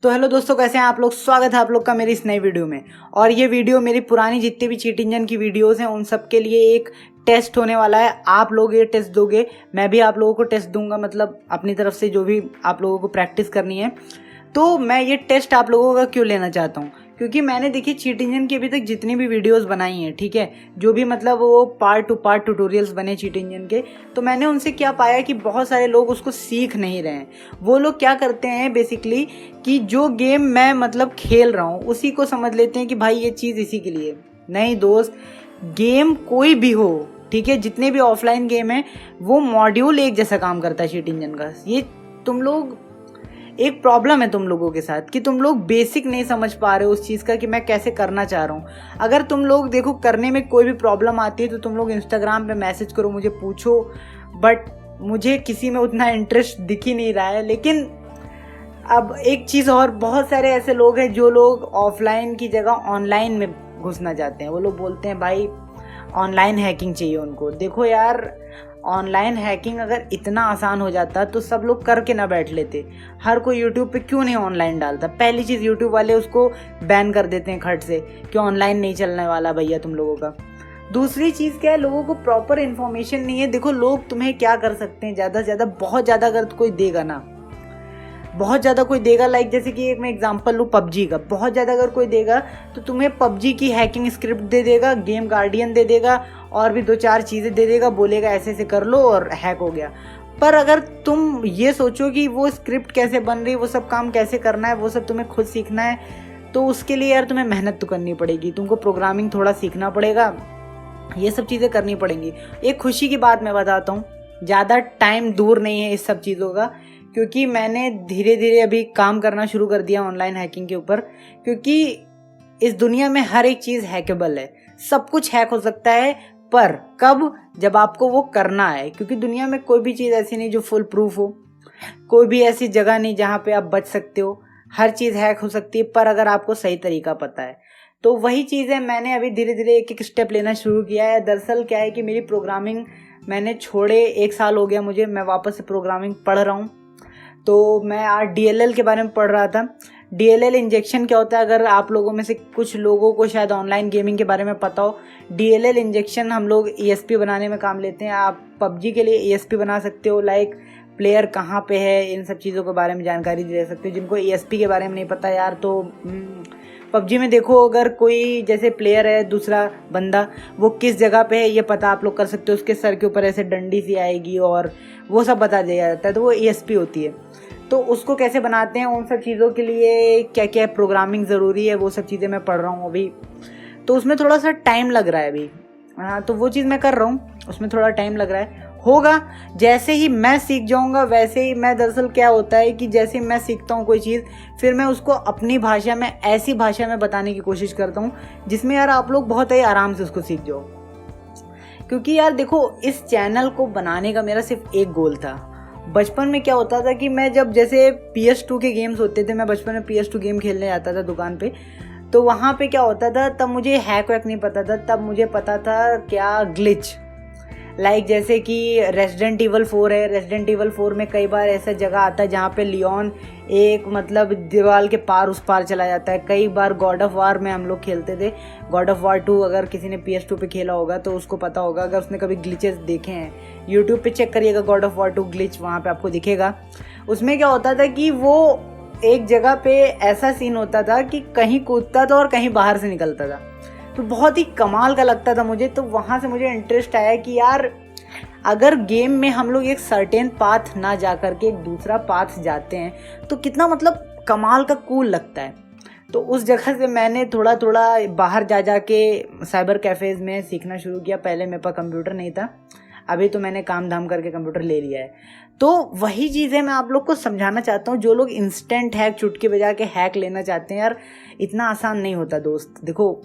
तो हेलो दोस्तों, कैसे हैं आप लोग। स्वागत है आप लोग का मेरी इस नई वीडियो में। और ये वीडियो मेरी पुरानी जितने भी चीट इंजन की वीडियोस हैं उन सब के लिए एक टेस्ट होने वाला है। आप लोग ये टेस्ट दोगे, मैं भी आप लोगों को टेस्ट दूंगा, मतलब अपनी तरफ से जो भी आप लोगों को प्रैक्टिस करनी है। तो मैं ये टेस्ट आप लोगों का क्यों लेना चाहता हूँ, क्योंकि मैंने देखिए चीट इंजन की अभी तक जितनी भी वीडियोस बनाई हैं, ठीक है, जो भी मतलब वो पार्ट टू पार्ट ट्यूटोरियल्स बने चीट इंजन के, तो मैंने उनसे क्या पाया कि बहुत सारे लोग उसको सीख नहीं रहे हैं। वो लोग क्या करते हैं बेसिकली कि जो गेम मैं मतलब खेल रहा हूँ उसी को समझ लेते हैं कि भाई ये चीज़ इसी के लिए। नहीं दोस्त, गेम कोई भी हो, ठीक है, जितने भी ऑफलाइन गेम है वो मॉड्यूल एक जैसा काम करता है चीट इंजन का। ये तुम लोग, एक प्रॉब्लम है तुम लोगों के साथ कि तुम लोग बेसिक नहीं समझ पा रहे हो उस चीज़ का कि मैं कैसे करना चाह रहा हूँ। अगर तुम लोग देखो करने में कोई भी प्रॉब्लम आती है तो तुम लोग इंस्टाग्राम पे मैसेज करो, मुझे पूछो, बट मुझे किसी में उतना इंटरेस्ट दिख ही नहीं रहा है। लेकिन अब एक चीज़ और, बहुत सारे ऐसे लोग हैं जो लोग ऑफलाइन की जगह ऑनलाइन में घुसना चाहते हैं। वो लोग बोलते हैं भाई ऑनलाइन हैकिंग चाहिए उनको। देखो यार, ऑनलाइन हैकिंग अगर इतना आसान हो जाता तो सब लोग करके ना बैठ लेते। हर कोई यूट्यूब पे क्यों नहीं ऑनलाइन डालता। पहली चीज़, यूट्यूब वाले उसको बैन कर देते हैं खट से कि ऑनलाइन नहीं चलने वाला भैया तुम लोगों का। दूसरी चीज़ क्या है, लोगों को प्रॉपर इन्फॉर्मेशन नहीं है। देखो लोग तुम्हें क्या कर सकते हैं, ज़्यादा से ज़्यादा, बहुत ज़्यादा अगर कोई देगा ना, बहुत ज़्यादा कोई देगा, लाइक जैसे कि एक मैं एग्जांपल लूँ पबजी का, बहुत ज़्यादा अगर कोई देगा तो तुम्हें पबजी की हैकिंग स्क्रिप्ट दे देगा, गेम गार्डियन दे देगा और भी दो चार चीज़ें दे देगा, बोलेगा ऐसे ऐसे कर लो और हैक हो गया। पर अगर तुम ये सोचो कि वो स्क्रिप्ट कैसे बन रही है, वो सब काम कैसे करना है, वो सब तुम्हें खुद सीखना है, तो उसके लिए यार तुम्हें मेहनत तो करनी पड़ेगी। तुमको प्रोग्रामिंग थोड़ा सीखना पड़ेगा, ये सब चीज़ें करनी पड़ेंगी। एक खुशी की बात मैं बताता हूँ, ज़्यादा टाइम दूर नहीं है इस सब चीज़ों का, क्योंकि मैंने धीरे धीरे अभी काम करना शुरू कर दिया ऑनलाइन हैकिंग के ऊपर। क्योंकि इस दुनिया में हर एक चीज़ हैकेबल है, सब कुछ हैक हो सकता है, पर कब, जब आपको वो करना है। क्योंकि दुनिया में कोई भी चीज़ ऐसी नहीं जो फुल प्रूफ हो, कोई भी ऐसी जगह नहीं जहाँ पे आप बच सकते हो। हर चीज़ हैक हो सकती है, पर अगर आपको सही तरीका पता है। तो वही चीज़ है, मैंने अभी धीरे धीरे एक एक स्टेप लेना शुरू किया है। दरअसल क्या है कि मेरी प्रोग्रामिंग मैंने छोड़े 1 साल हो गया मुझे, मैं वापस से प्रोग्रामिंग पढ़ रहा हूँ। तो मैं आज डीएलएल के बारे में पढ़ रहा था। डीएलएल इंजेक्शन क्या होता है, अगर आप लोगों में से कुछ लोगों को शायद ऑनलाइन गेमिंग के बारे में पता हो, डीएलएल इंजेक्शन हम लोग ईएसपी बनाने में काम लेते हैं। आप पबजी के लिए ईएसपी बना सकते हो, लाइक प्लेयर कहाँ पे है, इन सब चीज़ों के बारे में जानकारी दे सकते हो। जिनको ईएसपी के बारे में नहीं पता यार, तो पबजी में देखो, अगर कोई जैसे प्लेयर है दूसरा बंदा, वो किस जगह पे है ये पता आप लोग कर सकते हो। उसके सर के ऊपर ऐसे डंडी सी आएगी और वो सब बता दिया जाता है, तो वो ईएसपी होती है। तो उसको कैसे बनाते हैं, उन सब चीज़ों के लिए क्या क्या प्रोग्रामिंग ज़रूरी है, वो सब चीज़ें मैं पढ़ रहा हूँ अभी। तो उसमें थोड़ा सा टाइम लग रहा है अभी। हाँ, तो वो चीज़ मैं कर रहा हूँ, उसमें थोड़ा टाइम लग रहा है। होगा, जैसे ही मैं सीख जाऊँगा वैसे ही मैं, दरअसल क्या होता है कि जैसे ही मैं सीखता हूँ कोई चीज़, फिर मैं उसको अपनी भाषा में, ऐसी भाषा में बताने की कोशिश करता हूँ जिसमें यार आप लोग बहुत ही आराम से उसको सीख जाओ। क्योंकि यार देखो, इस चैनल को बनाने का मेरा सिर्फ एक गोल था। बचपन में क्या होता था कि मैं जब जैसे PS2 के गेम्स होते थे, मैं बचपन में PS2 गेम खेलने जाता था दुकान पे, तो वहाँ पे क्या होता था, तब मुझे हैक वैक नहीं पता था, तब मुझे पता था क्या ग्लिच। लाइक जैसे कि रेजिडेंट इवल 4 है, रेजिडेंट इवल 4 में कई बार ऐसा जगह आता है जहाँ पे लियोन एक मतलब दीवार के पार उस पार चला जाता है। कई बार गॉड ऑफ वार में हम लोग खेलते थे, गॉड ऑफ वार 2, अगर किसी ने PS2 पे खेला होगा तो उसको पता होगा, अगर उसने कभी ग्लिचेस देखे हैं यूट्यूब पे चेक करिएगा, गॉड ऑफ वार 2 ग्लिच, वहाँ पे आपको दिखेगा। उसमें क्या होता था कि वो एक जगह पे ऐसा सीन होता था कि कहीं कूदता था और कहीं बाहर से निकलता था, तो बहुत ही कमाल का लगता था मुझे। तो वहाँ से मुझे इंटरेस्ट आया कि यार अगर गेम में हम लोग एक सर्टेन पाथ ना जा करके एक दूसरा पाथ जाते हैं तो कितना मतलब कमाल का कूल लगता है। तो उस जगह से मैंने थोड़ा थोड़ा बाहर जा जा के साइबर कैफ़ेज़ में सीखना शुरू किया। पहले मेरे पास कंप्यूटर नहीं था, अभी तो मैंने काम धाम करके कंप्यूटर ले लिया है। तो वही चीज़ें मैं आप लोग को समझाना चाहता हूँ। जो लोग इंस्टेंट हैक, चुटकी बजा के हैक लेना चाहते हैं, यार इतना आसान नहीं होता दोस्त। देखो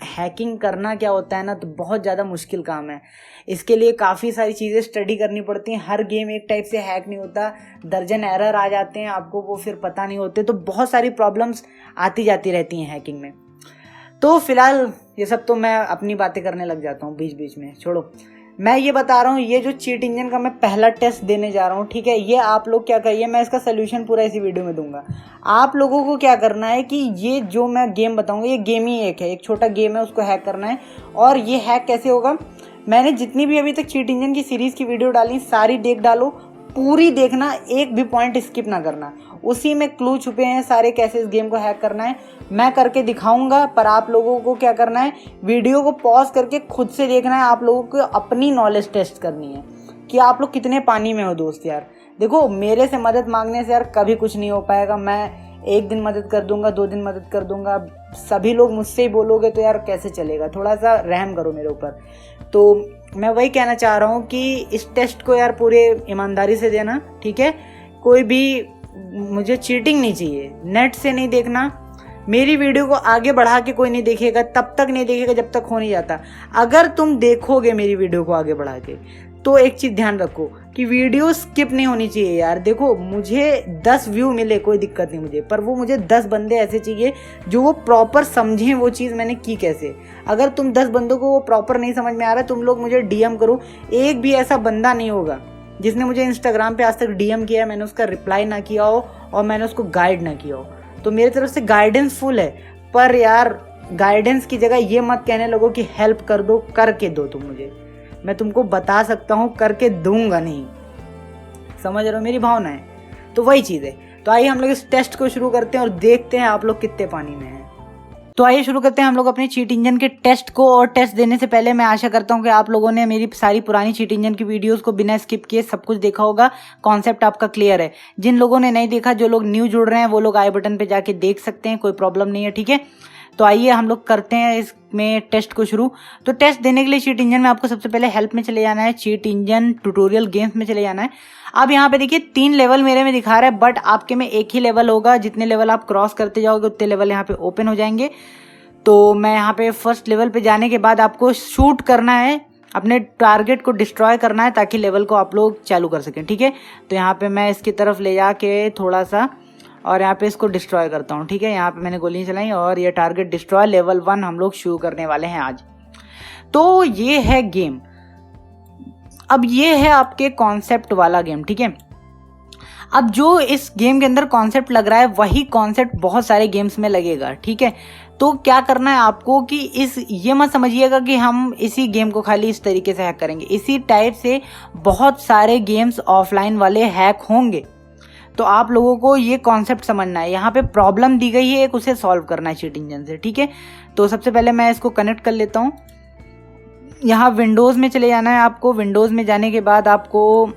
हैकिंग करना क्या होता है ना, तो बहुत ज़्यादा मुश्किल काम है। इसके लिए काफ़ी सारी चीज़ें स्टडी करनी पड़ती हैं। हर गेम एक टाइप से हैक नहीं होता, दर्जन एरर आ जाते हैं आपको, वो फिर पता नहीं होते, तो बहुत सारी प्रॉब्लम्स आती जाती रहती हैं हैकिंग में। तो फिलहाल ये सब तो मैं अपनी बातें करने लग जाता हूँ बीच बीच में, छोड़ो। मैं ये बता रहा हूँ, ये जो चीट इंजन का मैं पहला टेस्ट देने जा रहा हूँ, ठीक है। ये आप लोग क्या करिए, मैं इसका सोल्यूशन पूरा इसी वीडियो में दूंगा। आप लोगों को क्या करना है कि ये जो मैं गेम बताऊंगा, ये गेम ही एक है, एक छोटा गेम है, उसको हैक करना है। और ये हैक कैसे होगा, मैंने जितनी भी अभी तक चीट इंजन की सीरीज़ की वीडियो डाली सारी देख डालो, पूरी देखना, एक भी पॉइंट स्किप ना करना। उसी में क्लू छुपे हैं सारे, कैसे इस गेम को हैक करना है मैं करके दिखाऊंगा। पर आप लोगों को क्या करना है, वीडियो को पॉज करके खुद से देखना है। आप लोगों को अपनी नॉलेज टेस्ट करनी है कि आप लोग कितने पानी में हो दोस्त। यार देखो, मेरे से मदद मांगने से यार कभी कुछ नहीं हो पाएगा। मैं एक दिन मदद कर दूंगा, 2 दिन मदद कर दूंगा, सभी लोग मुझसे ही बोलोगे तो यार कैसे चलेगा। थोड़ा सा रहम करो मेरे ऊपर। तो मैं वही कहना चाह रहा हूँ कि इस टेस्ट को यार पूरे ईमानदारी से देना, ठीक है। कोई भी मुझे चीटिंग नहीं चाहिए, नेट से नहीं देखना। मेरी वीडियो को आगे बढ़ा के कोई नहीं देखेगा, तब तक नहीं देखेगा जब तक हो नहीं जाता। अगर तुम देखोगे मेरी वीडियो को आगे बढ़ा के, तो एक चीज़ ध्यान रखो कि वीडियो स्किप नहीं होनी चाहिए। यार देखो, मुझे 10 व्यू मिले कोई दिक्कत नहीं मुझे, पर वो मुझे 10 बंदे ऐसे चाहिए जो वो प्रॉपर समझें वो चीज़ मैंने की कैसे। अगर तुम 10 बंदों को वो प्रॉपर नहीं समझ में आ रहा है, तुम लोग मुझे डीएम करो। एक भी ऐसा बंदा नहीं होगा जिसने मुझे इंस्टाग्राम पे आज तक डीएम किया, मैंने उसका रिप्लाई ना किया हो और मैंने उसको गाइड ना किया हो। तो मेरी तरफ से गाइडेंस फुल है, पर यार गाइडेंस की जगह ये मत कहने लगो कि हेल्प कर दो, करके दो तुम मुझे। मैं तुमको बता सकता हूँ, करके दूंगा नहीं। समझ रहे हो मेरी भावना है? तो वही चीज़ है। तो आइए हम लोग इस टेस्ट को शुरू करते हैं और देखते हैं आप लोग कितने पानी में हैं। तो आइए शुरू करते हैं हम लोग अपने चीट इंजन के टेस्ट को। और टेस्ट देने से पहले मैं आशा करता हूं कि आप लोगों ने मेरी सारी पुरानी चीट इंजन की वीडियोस को बिना स्किप किए सब कुछ देखा होगा। कॉन्सेप्ट आपका क्लियर है। जिन लोगों ने नहीं देखा, जो लोग न्यू जुड़ रहे हैं, वो लोग आई बटन पे जाके देख सकते हैं, कोई प्रॉब्लम नहीं है, ठीक है। तो आइए हम लोग करते हैं इसमें टेस्ट को शुरू। तो टेस्ट देने के लिए चीट इंजन में आपको सबसे पहले हेल्प में चले जाना है, चीट इंजन ट्यूटोरियल गेम्स में चले जाना है। अब यहाँ पे देखिए 3 लेवल मेरे में दिखा रहा है, बट आपके में एक ही लेवल होगा। जितने लेवल आप क्रॉस करते जाओगे उतने लेवल यहाँ पे ओपन हो जाएंगे। तो मैं यहाँ पे फर्स्ट लेवल पे जाने के बाद आपको शूट करना है, अपने टारगेट को डिस्ट्रॉय करना है, ताकि लेवल को आप लोग चालू कर सकें, ठीक है। तो यहाँ पे मैं इसकी तरफ ले जाके थोड़ा सा और यहाँ पे इसको डिस्ट्रॉय करता हूँ, ठीक है। यहाँ पे मैंने गोलियाँ चलाई और ये टारगेट डिस्ट्रॉय लेवल 1 हम लोग शुरू करने वाले हैं आज। तो ये है गेम। अब ये है आपके कॉन्सेप्ट वाला गेम, ठीक है। अब जो इस गेम के अंदर कॉन्सेप्ट लग रहा है वही कॉन्सेप्ट बहुत सारे गेम्स में लगेगा, ठीक है। तो क्या करना है आपको कि ये मत समझिएगा कि हम इसी गेम को खाली इस तरीके से हैक करेंगे। इसी टाइप से बहुत सारे गेम्स ऑफलाइन वाले हैक होंगे। तो आप लोगों को ये कॉन्सेप्ट समझना है। यहाँ पे प्रॉब्लम दी गई है एक, उसे सॉल्व करना है चीट इंजन से, ठीक है। तो सबसे पहले मैं इसको कनेक्ट कर लेता हूँ। यहाँ विंडोज़ में चले जाना है आपको। विंडोज़ में जाने के बाद आपको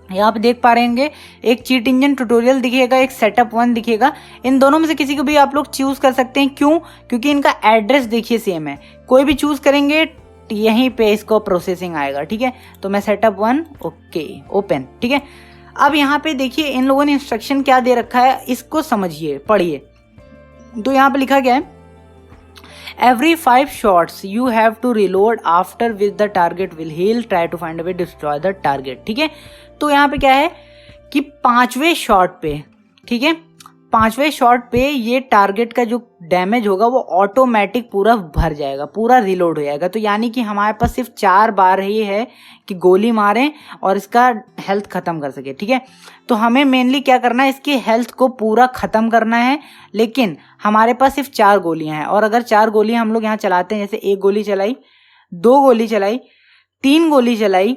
यहाँ पे देख पा रहेंगे एक चीट इंजन ट्यूटोरियल दिखेगा, एक सेटअप 1 दिखेगा। इन दोनों में से किसी को भी आप लोग चूज कर सकते हैं। क्यों? क्योंकि इनका एड्रेस देखिए सेम है। कोई भी चूज करेंगे यहीं पे इसको प्रोसेसिंग आएगा, ठीक है। तो मैं सेटअप 1 ओके ओपन, ठीक है। अब यहाँ पे देखिए इन लोगों ने इंस्ट्रक्शन क्या दे रखा है, इसको समझिए, पढ़िए। तो यहाँ पे लिखा गया है Every 5 shots you have to reload after which the target will heal. Try to find a way to destroy the target. ठीक है। तो यहाँ पे क्या है कि 5वें शॉट पे, ठीक है, 5वें शॉट पे ये टारगेट का जो डैमेज होगा वो ऑटोमेटिक पूरा भर जाएगा, पूरा रिलोड हो जाएगा। तो यानी कि हमारे पास सिर्फ 4 बार ही है कि गोली मारें और इसका हेल्थ खत्म कर सके, ठीक है। तो हमें मेनली क्या करना है, इसकी हेल्थ को पूरा खत्म करना है। लेकिन हमारे पास सिर्फ 4 गोलियां हैं और अगर 4 गोलियां हम लोग यहाँ चलाते हैं, जैसे 1 गोली चलाई, 2 गोली चलाई, 3 गोली चलाई,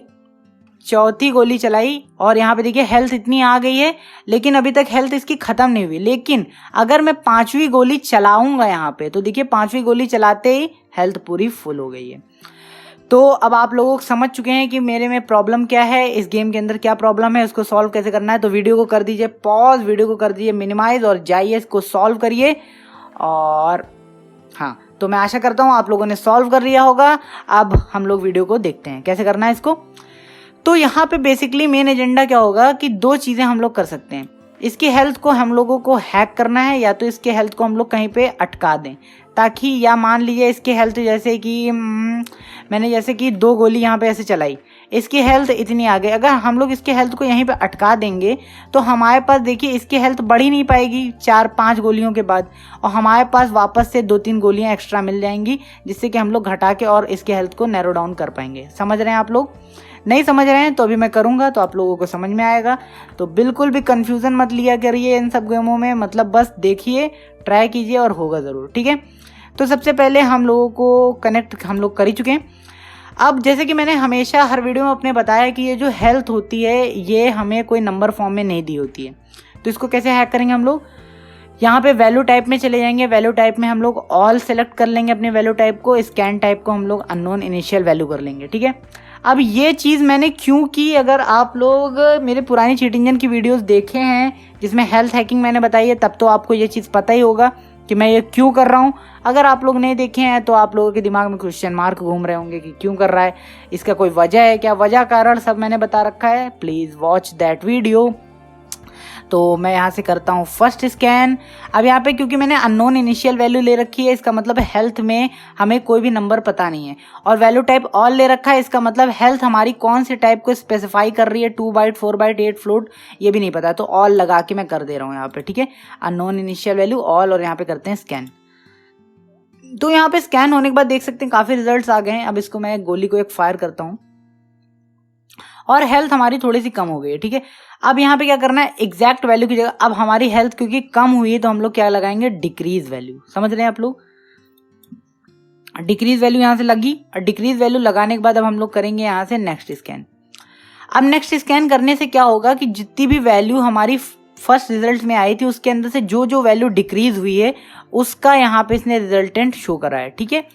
4थी गोली चलाई और यहाँ पे देखिए हेल्थ इतनी आ गई है, लेकिन अभी तक हेल्थ इसकी खत्म नहीं हुई। लेकिन अगर मैं 5वीं गोली चलाऊंगा यहाँ पे, तो देखिए 5वीं गोली चलाते ही हेल्थ पूरी फुल हो गई है। तो अब आप लोग समझ चुके हैं कि मेरे में प्रॉब्लम क्या है, इस गेम के अंदर क्या प्रॉब्लम है, उसको सॉल्व कैसे करना है। तो वीडियो को कर दीजिए पॉज, वीडियो को कर दीजिए मिनिमाइज और जाइए इसको सॉल्व करिए। और हाँ, तो मैं आशा करता हूँ आप लोगों ने सॉल्व कर लिया होगा। अब हम लोग वीडियो को देखते हैं कैसे करना है इसको। तो यहाँ पे बेसिकली मेन एजेंडा क्या होगा कि 2 चीज़ें हम लोग कर सकते हैं। इसकी हेल्थ को हम लोगों को हैक करना है, या तो इसके हेल्थ को हम लोग कहीं पे अटका दें, ताकि, या मान लीजिए इसके हेल्थ जैसे कि मैंने जैसे कि 2 गोली यहाँ पे ऐसे चलाई, इसकी हेल्थ इतनी आ गई। अगर हम लोग इसके हेल्थ को यहीं पे अटका देंगे तो हमारे पास देखिए इसकी हेल्थ बढ़ ही नहीं पाएगी 4-5 गोलियों के बाद, और हमारे पास वापस से 2-3 गोलियां एक्स्ट्रा मिल जाएंगी, जिससे कि हम लोग घटा के और इसके हेल्थ को नैरो डाउन कर पाएंगे। समझ रहे हैं आप लोग? नहीं समझ रहे हैं तो अभी मैं करूँगा तो आप लोगों को समझ में आएगा। तो बिल्कुल भी कन्फ्यूज़न मत लिया करिए इन सब गेमों में, मतलब बस देखिए, ट्राई कीजिए और होगा ज़रूर, ठीक है। तो सबसे पहले हम लोगों को कनेक्ट हम लोग कर ही चुके हैं। अब जैसे कि मैंने हमेशा हर वीडियो में अपने बताया कि ये जो हेल्थ होती है ये हमें कोई नंबर फॉर्म में नहीं दी होती है। तो इसको कैसे हैक करेंगे हम लोग? यहाँ पे वैल्यू टाइप में चले जाएंगे। वैल्यू टाइप में हम लोग ऑल सेलेक्ट कर लेंगे अपने वैल्यू टाइप को, स्कैन टाइप को हम लोग अननोन इनिशियल वैल्यू कर लेंगे, ठीक है। अब ये चीज़ मैंने क्यों की, अगर आप लोग मेरे पुरानी चीट इंजन की वीडियोस देखे हैं जिसमें हेल्थ हैकिंग मैंने बताई है, तब तो आपको ये चीज़ पता ही होगा कि मैं ये क्यों कर रहा हूँ। अगर आप लोग नहीं देखे हैं तो आप लोगों के दिमाग में क्वेश्चन मार्क घूम रहे होंगे कि क्यों कर रहा है, इसका कोई वजह है क्या? वजह कारण सब मैंने बता रखा है, प्लीज़ वॉच दैट वीडियो। तो मैं यहाँ से करता हूँ फर्स्ट स्कैन। अब यहाँ पे क्योंकि मैंने अननोन इनिशियल वैल्यू ले रखी है, इसका मतलब हेल्थ में हमें कोई भी नंबर पता नहीं है, और वैल्यू टाइप ऑल ले रखा है, इसका मतलब हेल्थ हमारी कौन सी टाइप को स्पेसिफाई कर रही है, 2 बाइट 4 बाइट 8 फ्लोट, ये भी नहीं पता। तो ऑल लगा के मैं कर दे रहा हूँ यहाँ पे, ठीक है। अननोन इनिशियल वैल्यू ऑल, और यहाँ पे करते हैं स्कैन। तो यहाँ पे स्कैन होने के बाद देख सकते हैं काफ़ी रिजल्ट्स आ गए हैं। अब इसको मैं गोली को एक फायर करता हूँ और हेल्थ हमारी थोड़ी सी कम हो गई है, ठीक है। अब यहाँ पे क्या करना है, एग्जैक्ट वैल्यू की जगह अब हमारी हेल्थ क्योंकि कम हुई है तो हम लोग क्या लगाएंगे, डिक्रीज वैल्यू। समझ रहे हैं आप लोग? डिक्रीज वैल्यू यहाँ से लगी, और डिक्रीज वैल्यू लगाने के बाद अब हम लोग करेंगे यहाँ से नेक्स्ट स्कैन। अब नेक्स्ट स्कैन करने से क्या होगा कि जितनी भी वैल्यू हमारी फर्स्ट रिजल्ट में आई थी उसके अंदर से जो जो वैल्यू डिक्रीज हुई है उसका यहाँ पे इसने रिजल्टेंट शो करा है, ठीक है।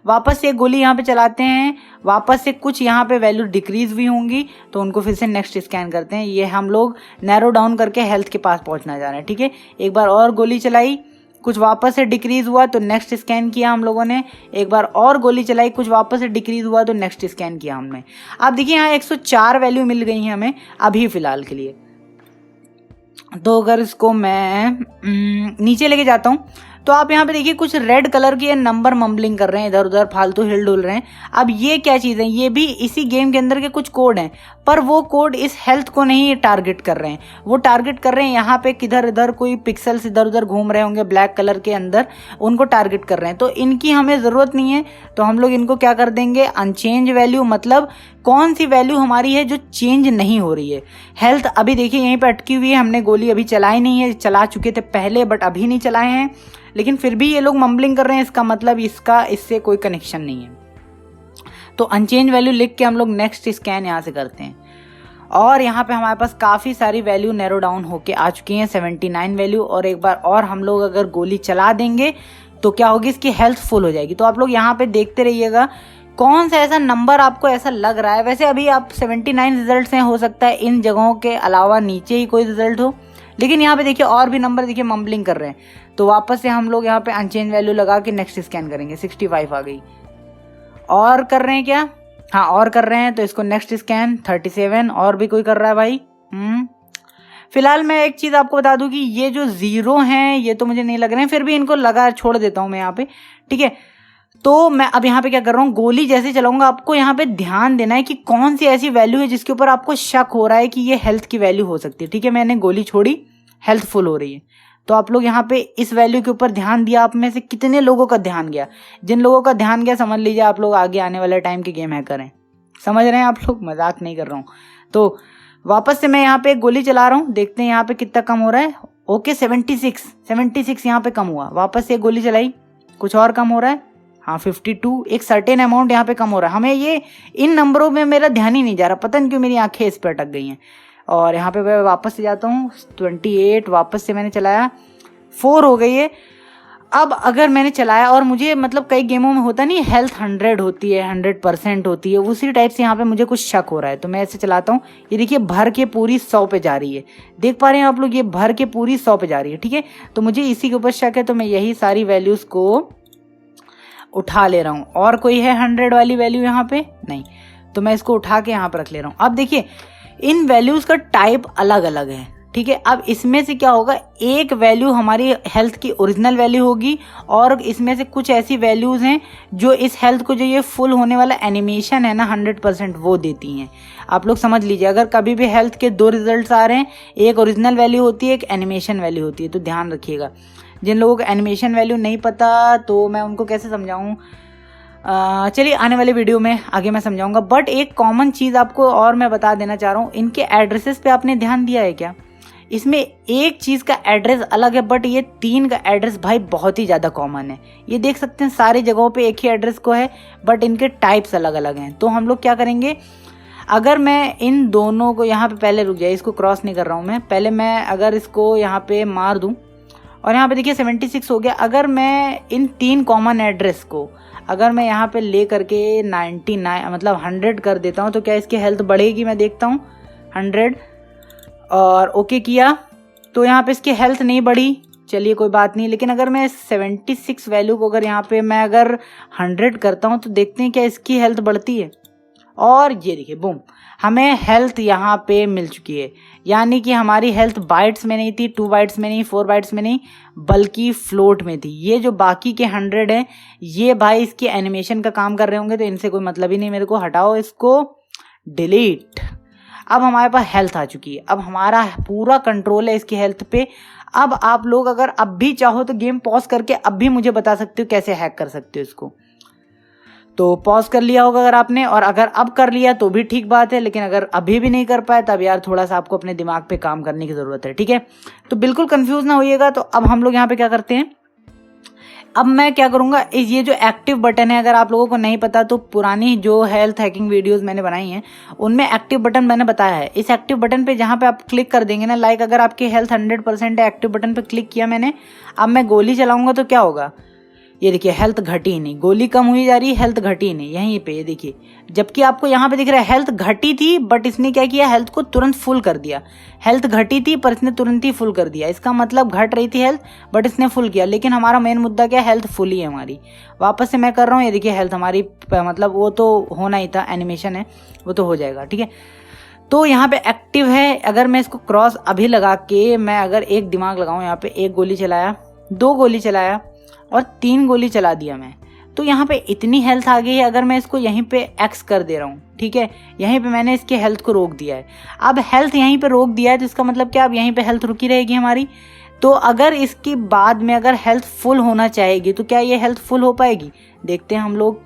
वापस से एक गोली यहाँ पे चलाते हैं, वापस से कुछ यहाँ पे वैल्यू डिक्रीज हुई होंगी तो उनको फिर से नेक्स्ट स्कैन करते हैं। ये हम लोग नैरो डाउन करके हेल्थ के पास पहुँचना जा रहे हैं, ठीक है। एक बार और गोली चलाई, कुछ वापस से डिक्रीज हुआ तो नेक्स्ट स्कैन किया हम लोगों ने। एक बार और गोली चलाई, कुछ वापस से डिक्रीज हुआ तो नेक्स्ट स्कैन किया हमने। अब देखिए यहाँ 104 वैल्यू मिल गई हैं हमें अभी फ़िलहाल के लिए। तो अगर इसको मैं नीचे लेके जाता हूँ तो आप यहाँ पे देखिए कुछ रेड कलर के नंबर मम्बलिंग कर रहे हैं, इधर उधर फालतू हिल डुल रहे हैं। अब ये क्या चीज़ है, ये भी इसी गेम के अंदर के कुछ कोड हैं, पर वो कोड इस हेल्थ को नहीं टारगेट कर रहे हैं, वो टारगेट कर रहे हैं यहाँ पे किधर इधर कोई पिक्सल्स इधर उधर घूम रहे होंगे ब्लैक कलर के अंदर, उनको टारगेट कर रहे हैं। तो इनकी हमें ज़रूरत नहीं है, तो हम लोग इनको क्या कर देंगे, अनचेंज वैल्यू, मतलब कौन सी वैल्यू हमारी है जो चेंज नहीं हो रही है। हेल्थ अभी देखिए यहीं पर अटकी हुई है, हमने गोली अभी चलाई नहीं है, चला चुके थे पहले बट अभी नहीं चलाए हैं, लेकिन फिर भी ये लोग मम्बलिंग कर रहे हैं, इसका मतलब इसका इससे कोई कनेक्शन नहीं है। तो अनचेंज वैल्यू लिख के हम लोग नेक्स्ट स्कैन यहाँ से करते हैं, और यहाँ पे हमारे पास काफ़ी सारी वैल्यू नैरो डाउन होके आ चुकी हैं, 79 वैल्यू। और एक बार और हम लोग अगर गोली चला देंगे तो क्या होगी, इसकी हेल्थ फुल हो जाएगी। तो आप लोग यहाँ पे देखते रहिएगा कौन सा ऐसा नंबर आपको ऐसा लग रहा है। वैसे अभी आप 79 रिजल्ट्स हैं, हो सकता है इन जगहों के अलावा नीचे ही कोई रिजल्ट हो, लेकिन यहाँ पे देखिए और भी नंबर देखिए मम्बलिंग कर रहे हैं। तो वापस से हम लोग यहाँ पे अनचेंज वैल्यू लगा के नेक्स्ट स्कैन करेंगे। 65 आ गई, और कर रहे हैं क्या, हाँ और कर रहे हैं, तो इसको नेक्स्ट स्कैन 37, और भी कोई कर रहा है भाई। फिलहाल मैं एक चीज़ आपको बता दूं कि ये जो 0 हैं ये तो मुझे नहीं लग रहे हैं, फिर भी इनको लगा छोड़ देता हूँ मैं यहाँ पे, ठीक है। तो मैं अब यहाँ पे क्या कर रहा हूँ, गोली जैसे चलाऊंगा आपको यहाँ पे ध्यान देना है कि कौन सी ऐसी वैल्यू है जिसके ऊपर आपको शक हो रहा है कि ये हेल्थ की वैल्यू हो सकती है, ठीक है। मैंने गोली छोड़ी, हेल्थ फुल हो रही है, तो आप लोग यहाँ पे इस वैल्यू के ऊपर ध्यान दिया। आप में से कितने लोगों का ध्यान गया? जिन लोगों का ध्यान गया समझ लीजिए आप लोग आगे आने वाले टाइम के गेम हैकर हैं। समझ रहे हैं आप लोग, मजाक नहीं कर रहा हूँ। तो वापस से मैं यहाँ पे गोली चला रहा हूँ, देखते हैं यहाँ पे कितना कम हो रहा है। ओके 76 यहाँ पे कम हुआ। वापस से गोली चलाई, कुछ और कम हो रहा है, हाँ 52, एक सर्टेन अमाउंट यहाँ पे कम हो रहा है। हमें ये इन नंबरों में मेरा ध्यान ही नहीं जा रहा, पता नहीं क्यों मेरी आंखें इस पर अटक गई हैं। और यहाँ पे मैं वापस से जाता हूँ 28, वापस से मैंने चलाया 4 हो गई है। अब अगर मैंने चलाया और मुझे मतलब कई गेमों में होता नहीं हेल्थ 100 होती है, 100% होती है, उसी टाइप से यहाँ पे मुझे कुछ शक हो रहा है। तो मैं ऐसे चलाता हूँ, ये देखिए भर के पूरी 100 पे जा रही है, देख पा रहे हैं आप लोग, ये भर के पूरी 100 पे जा रही है, ठीक है। तो मुझे इसी के ऊपर शक है, तो मैं यही सारी वैल्यूज़ को उठा ले रहा हूँ। और कोई है 100 वाली वैल्यू यहाँ पे? नहीं, तो मैं इसको उठा के यहाँ पर रख ले रहा हूँ। अब देखिए इन वैल्यूज़ का टाइप अलग अलग है, ठीक है। अब इसमें से क्या होगा, एक वैल्यू हमारी हेल्थ की ओरिजिनल वैल्यू होगी और इसमें से कुछ ऐसी वैल्यूज़ हैं जो इस हेल्थ को, जो ये फुल होने वाला एनिमेशन है ना 100%, वो देती हैं। आप लोग समझ लीजिए, अगर कभी भी हेल्थ के 2 रिजल्ट्स आ रहे हैं, एक ओरिजिनल वैल्यू होती है, एक एनिमेशन वैल्यू होती है, तो ध्यान रखिएगा। जिन लोगों को एनिमेशन वैल्यू नहीं पता तो मैं उनको कैसे समझाऊँ, चलिए आने वाले वीडियो में आगे मैं समझाऊंगा। बट एक कॉमन चीज़ आपको और मैं बता देना चाह रहा हूँ, इनके एड्रेसेस पे आपने ध्यान दिया है क्या? इसमें एक चीज़ का एड्रेस अलग है, बट ये 3 का एड्रेस भाई बहुत ही ज़्यादा कॉमन है। ये देख सकते हैं सारी जगहों पे एक ही एड्रेस को है, बट इनके टाइप्स अलग अलग हैं। तो हम लोग क्या करेंगे, अगर मैं इन दोनों को यहाँ पे, पहले रुक जाए, इसको क्रॉस नहीं कर रहा हूँ मैं, पहले मैं अगर इसको यहाँ पे मार दूँ और यहाँ पे देखिए 76 हो गया। अगर मैं इन 3 कॉमन एड्रेस को अगर मैं यहाँ पे ले करके 99 मतलब 100 कर देता हूँ, तो क्या इसकी हेल्थ बढ़ेगी? मैं देखता हूँ 100 और ओके किया तो यहाँ पे इसकी हेल्थ नहीं बढ़ी, चलिए कोई बात नहीं। लेकिन अगर मैं 76 वैल्यू को अगर यहाँ पे मैं अगर 100 करता हूँ तो देखते हैं क्या इसकी हेल्थ बढ़ती है। और ये देखिए बूम, हमें हेल्थ यहाँ पे मिल चुकी है। यानी कि हमारी हेल्थ बाइट्स में नहीं थी, 2 बाइट्स में नहीं, 4 बाइट्स में नहीं, बल्कि फ्लोट में थी। ये जो बाकी के 100 हैं, ये भाई इसकी एनिमेशन का काम कर रहे होंगे, तो इनसे कोई मतलब ही नहीं मेरे को, हटाओ इसको, डिलीट। अब हमारे पास हेल्थ आ चुकी है, अब हमारा पूरा कंट्रोल है इसकी हेल्थ पे। अब आप लोग अगर अब भी चाहो तो गेम पॉज करके अब भी मुझे बता सकते हो कैसे हैक कर सकते हो इसको। तो पॉज कर लिया होगा अगर आपने, और अगर अब कर लिया तो भी ठीक बात है, लेकिन अगर अभी भी नहीं कर पाए तब यार थोड़ा सा आपको अपने दिमाग पे काम करने की ज़रूरत है, ठीक है। तो बिल्कुल कंफ्यूज ना होइएगा। तो अब हम लोग यहाँ पे क्या करते हैं, अब मैं क्या करूँगा, ये जो एक्टिव बटन है, अगर आप लोगों को नहीं पता तो पुरानी जो हेल्थ हैकिंग वीडियोस मैंने बनाई हैं उनमें एक्टिव बटन मैंने बताया है। इस एक्टिव बटन पे जहाँ पे आप क्लिक कर देंगे ना, लाइक अगर आपकी हेल्थ 100% है, एक्टिव बटन पे क्लिक किया मैंने, अब मैं गोली चलाऊंगा तो क्या होगा, ये देखिए हेल्थ घटी ही नहीं, गोली कम हुई जा रही है, हेल्थ घटी ही नहीं यहीं पे, ये देखिए। जबकि आपको यहाँ पे दिख रहा है हेल्थ घटी थी, बट इसने क्या किया, हेल्थ को तुरंत फुल कर दिया। हेल्थ घटी थी पर इसने तुरंत ही फुल कर दिया। इसका मतलब घट रही थी हेल्थ, बट इसने फुल किया। लेकिन हमारा मेन मुद्दा क्या है, हेल्थ फुल ही है हमारी। वापस से मैं कर रहा हूँ, ये देखिए हेल्थ हमारी, मतलब वो तो होना ही था, एनिमेशन है वो तो हो जाएगा, ठीक है। तो यहाँ पे एक्टिव है। अगर मैं इसको क्रॉस अभी लगा के मैं अगर एक दिमाग लगाऊँ, यहाँ पे 1 गोली चलाया, 2 गोली चलाया और 3 गोली चला दिया मैं, तो यहाँ पे इतनी हेल्थ आ गई है। अगर मैं इसको यहीं पे एक्स कर दे रहा हूँ, ठीक है, यहीं पे मैंने इसके हेल्थ को रोक दिया है। अब हेल्थ यहीं पे रोक दिया है तो इसका मतलब क्या, अब यहीं पे हेल्थ रुकी रहेगी हमारी। तो अगर इसके बाद में अगर हेल्थ फुल होना चाहेगी तो क्या ये हेल्थ फुल हो पाएगी, देखते हैं हम लोग।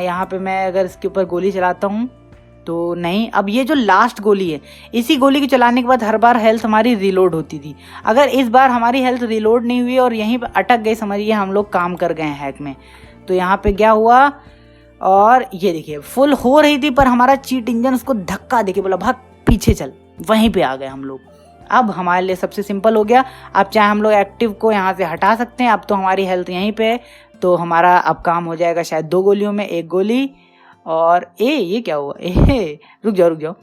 यहाँ पे मैं अगर इसके ऊपर गोली चलाता हूँ तो नहीं। अब ये जो लास्ट गोली है, इसी गोली को चलाने के बाद हर बार हेल्थ हमारी रिलोड होती थी। अगर इस बार हमारी हेल्थ रिलोड नहीं हुई और यहीं पे अटक गई, समझिए हम लोग काम कर गए हैं हैक में। तो यहाँ पे क्या हुआ, और ये देखिए फुल हो रही थी पर हमारा चीट इंजन उसको धक्का देके बोला भाग पीछे चल, वहीं पे आ गए हम लोग। अब हमारे लिए सबसे सिंपल हो गया। अब चाहे हम लोग एक्टिव को यहाँ से हटा सकते हैं, अब तो हमारी हेल्थ यहीं पे है, तो हमारा अब काम हो जाएगा शायद 2 गोलियों में 1 गोली। और ये क्या हुआ, रुक जाओ,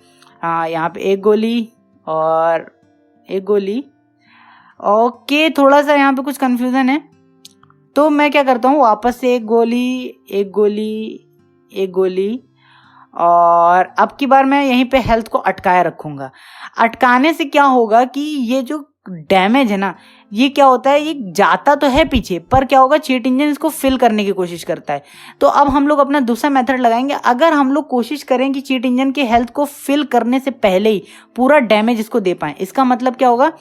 हाँ यहाँ पे 1 गोली और 1 गोली, ओके। थोड़ा सा यहाँ पे कुछ कंफ्यूजन है, तो मैं क्या करता हूँ, वापस से 1 गोली 1 गोली 1 गोली, और अब की बार मैं यहीं पे हेल्थ को अटकाया रखूँगा। अटकाने से क्या होगा कि ये जो डैमेज है ना, ये क्या होता है, ये जाता तो है पीछे, पर क्या होगा, चीट इंजन इसको फिल करने की कोशिश करता है। तो अब हम लोग अपना दूसरा मेथड लगाएंगे। अगर हम लोग कोशिश करें कि चीट इंजन की हेल्थ को फिल करने से पहले ही पूरा डैमेज इसको दे पाएँ, इसका मतलब क्या होगा,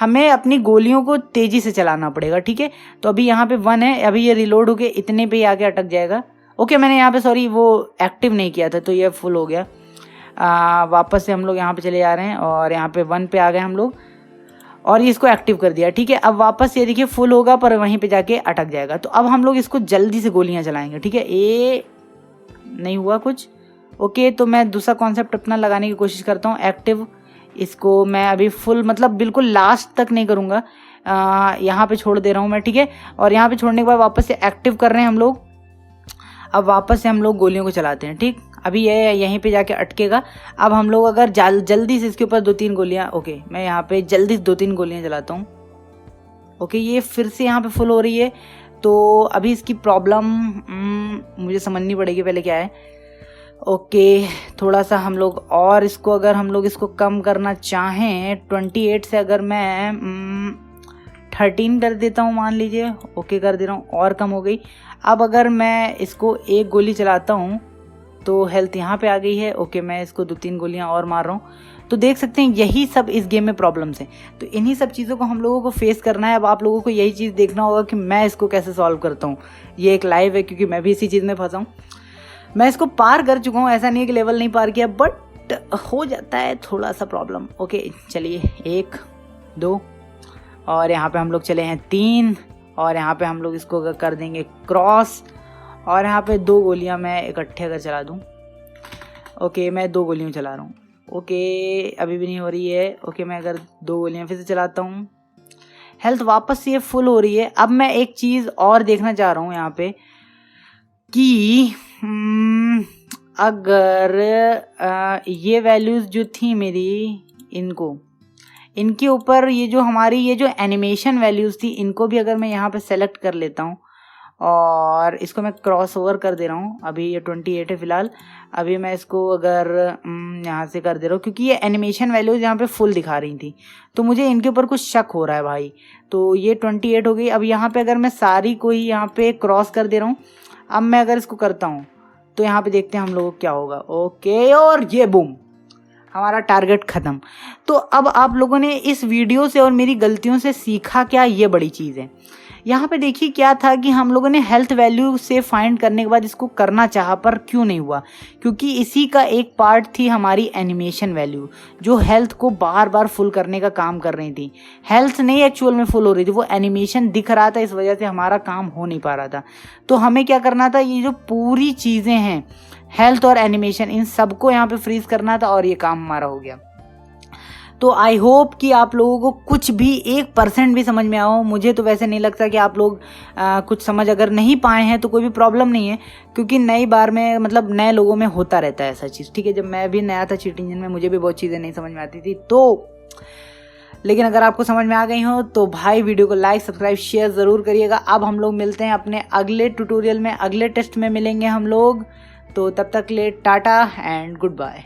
हमें अपनी गोलियों को तेजी से चलाना पड़ेगा, ठीक है। तो अभी यहाँ पे 1 है, अभी ये रिलोड हो के इतने पे ही आके अटक जाएगा। ओके, मैंने यहाँ पे सॉरी वो एक्टिव नहीं किया था तो ये फुल हो गया। वापस से हम लोग यहाँ पे चले जा रहे हैं और यहाँ पे 1 पे आ गए हम लोग, और ये इसको एक्टिव कर दिया, ठीक है। अब वापस ये देखिए फुल होगा पर वहीं पे जाके अटक जाएगा। तो अब हम लोग इसको जल्दी से गोलियां चलाएंगे, ठीक है। ये नहीं हुआ कुछ, ओके। तो मैं दूसरा कॉन्सेप्ट अपना लगाने की कोशिश करता हूँ, एक्टिव। इसको मैं अभी फुल मतलब बिल्कुल लास्ट तक नहीं करूँगा, यहाँ पे छोड़ दे रहा हूँ मैं, ठीक है। और यहाँ पे छोड़ने के बाद वापस से एक्टिव कर रहे हैं हम लोग। अब वापस से हम लोग गोलियों को चलाते हैं, ठीक। अभी ये यहीं पे जाके अटकेगा। अब हम लोग अगर जल्दी से इसके ऊपर 2-3 गोलियां, ओके मैं यहाँ पे जल्दी से 2-3 गोलियां चलाता हूँ, ओके। ये फिर से यहाँ पे फुल हो रही है। तो अभी इसकी प्रॉब्लम मुझे समझनी पड़ेगी पहले क्या है। ओके, थोड़ा सा हम लोग और इसको अगर हम लोग इसको कम करना चाहें 28 से अगर मैं 13 कर देता हूँ मान लीजिए। ओके कर दे रहा हूँ, और कम हो गई। अब अगर मैं इसको एक गोली चलाता हूँ तो हेल्थ यहाँ पे आ गई है। ओके, मैं इसको 2-3 गोलियाँ और मार रहा हूँ। तो देख सकते हैं यही सब इस गेम में प्रॉब्लम्स हैं। तो इन्हीं सब चीज़ों को हम लोगों को फेस करना है। अब आप लोगों को यही चीज़ देखना होगा कि मैं इसको कैसे सॉल्व करता हूँ। ये एक लाइव है क्योंकि मैं भी इसी चीज़ में फंसा हूँ। मैं इसको पार कर चुका हूँ, ऐसा नहीं है कि लेवल नहीं पार किया, बट हो जाता है थोड़ा सा प्रॉब्लम। ओके चलिए 1 2 और यहाँ पे हम लोग चले हैं 3 और यहाँ पे हम लोग इसको कर देंगे क्रॉस और यहाँ पे 2 गोलियाँ मैं इकट्ठे अगर चला दूँ। ओके मैं 2 गोलियाँ चला रहा हूँ। ओके अभी भी नहीं हो रही है। ओके मैं अगर 2 गोलियाँ फिर से चलाता हूँ, हेल्थ वापस से फुल हो रही है। अब मैं एक चीज़ और देखना चाह रहा हूँ यहाँ पे कि अगर ये वैल्यूज़ जो थी मेरी इनके ऊपर ये जो हमारी ये जो एनिमेशन वैल्यूज़ थी इनको भी अगर मैं यहाँ पे सेलेक्ट कर लेता हूँ और इसको मैं क्रॉस ओवर कर दे रहा हूँ। अभी ये 28 है फ़िलहाल। अभी मैं इसको अगर यहाँ से कर दे रहा हूँ क्योंकि ये एनिमेशन वैल्यूज़ यहाँ पे फुल दिखा रही थी, तो मुझे इनके ऊपर कुछ शक हो रहा है भाई। तो ये 28 हो गई। अब यहाँ पे अगर मैं सारी को ही यहाँ पे क्रॉस कर दे रहा हूँ। अब मैं अगर इसको करता हूँ तो यहाँ पे देखते हैं हम लोगों को क्या होगा। ओके और ये बूम, हमारा टारगेट ख़त्म। तो अब आप लोगों ने इस वीडियो से और मेरी गलतियों से सीखा क्या, ये बड़ी चीज़ है। यहाँ पे देखिए क्या था कि हम लोगों ने हेल्थ वैल्यू से फाइंड करने के बाद इसको करना चाहा पर क्यों नहीं हुआ, क्योंकि इसी का एक पार्ट थी हमारी एनिमेशन वैल्यू जो हेल्थ को बार बार फुल करने का काम कर रही थी। हेल्थ नहीं एक्चुअल में फुल हो रही थी, वो एनिमेशन दिख रहा था, इस वजह से हमारा काम हो नहीं पा रहा था। तो हमें क्या करना था, ये जो पूरी चीज़ें हैं हेल्थ और एनिमेशन इन सबको यहाँ पे फ्रीज करना था और ये काम हमारा हो गया। तो आई होप कि आप लोगों को कुछ भी 1% भी समझ में आया हो। मुझे तो वैसे नहीं लगता कि आप लोग कुछ समझ अगर नहीं पाए हैं तो कोई भी प्रॉब्लम नहीं है, क्योंकि नई बार में मतलब नए लोगों में होता रहता है ऐसा चीज़। ठीक है, जब मैं भी नया था चीट इंजन में मुझे भी बहुत चीज़ें नहीं समझ में आती थी। तो लेकिन अगर आपको समझ में आ गई हो तो भाई वीडियो को लाइक सब्सक्राइब शेयर ज़रूर करिएगा। अब हम लोग मिलते हैं अपने अगले ट्यूटोरियल में, अगले टेस्ट में मिलेंगे हम लोग। तो तब तक ले टाटा एंड गुड बाय।